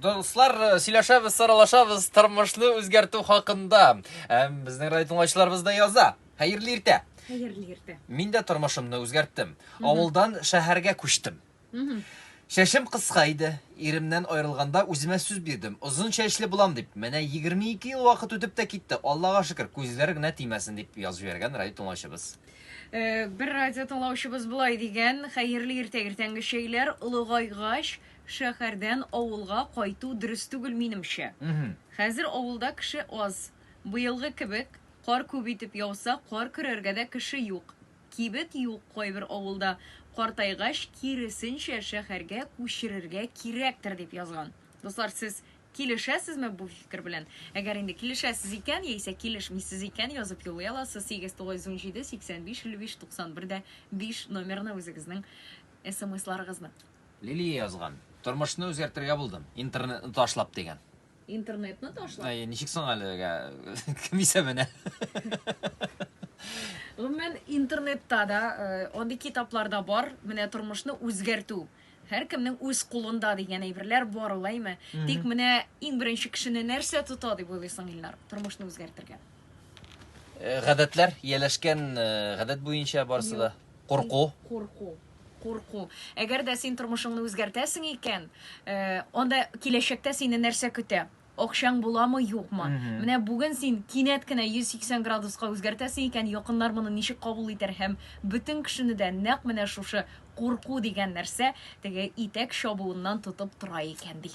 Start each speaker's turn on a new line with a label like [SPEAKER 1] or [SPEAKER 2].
[SPEAKER 1] Dostlar, сөйләшәбез, саралашабыз тормышны үзгәртү хакында. Безнең райтыңлачларыбыз да яза. Хәерле иртә.
[SPEAKER 2] Хәерле иртә.
[SPEAKER 1] Мин дә тормышымны үзгәрттем. Авылдан шәһәргә күчтем. Шәшем кыска иде. Иремнән аерылганда үземә сүз бирдем. Озын чәчле булам дип. Менә 22 ел вакыт үтеп тә китте. Аллага шөкер, күзләр генә тимәсен дип язып йөргән райтыңлашыбыз.
[SPEAKER 2] Бер радио тыңлаучыбыз булай дигән, хәерле иртә иртәнге шәйләр олыгайгач шәһәрдән авылга кайту дөрес түгел минемчә. Хәзер авылда кеше аз. Быелгы кебек кар күп итеп яуса, кар көрәргә дә кеше юк. Кибет юк кайбер авылда. Картайгач киресенчә шәһәргә күчерергә кирәктер дип язган. Дуслар, сез килешәсезме бу фикер белән? Әгәр инде килешәсез икән, яисә килешмисез икән, язып юллый аласыз 8917 85 55 91 5 номерына үзегезнең SMS-ларыгызны.
[SPEAKER 1] Лилия язган. Тормышны үзгәртергә булдым. Интернетны ташлап дигән.
[SPEAKER 2] Интернетны ташлап.
[SPEAKER 1] Ничек соң әлегә? Кем исәбенә?
[SPEAKER 2] Гомумән интернетта да, андый китапларда бар, менә тормышны үзгәртү. Һәркемнең үз кулында дигән әйберләр бар улаймы? Тик менә иң беренче кешене нәрсә тота дип уйлыйсың, Илнар? Тормышны үзгәртергә.
[SPEAKER 1] Гадәтләр, ияләшкән гадәт буенча барсы да. Курку.
[SPEAKER 2] Курку. Әгәр дә син тормышыңны үзгәртәсең икән, анда киләчәктә сине нәрсә көтә? Акчаң буламы, юкмы? Менә бүген син кинәт кенә 180 градуска үзгәртәсең икән, якыннар моны ничек кабул итәр һәм бөтен кешене дә нәкъ менә шушы курку дигән нәрсә теге итәк чабуыннан тотып тора икән ди.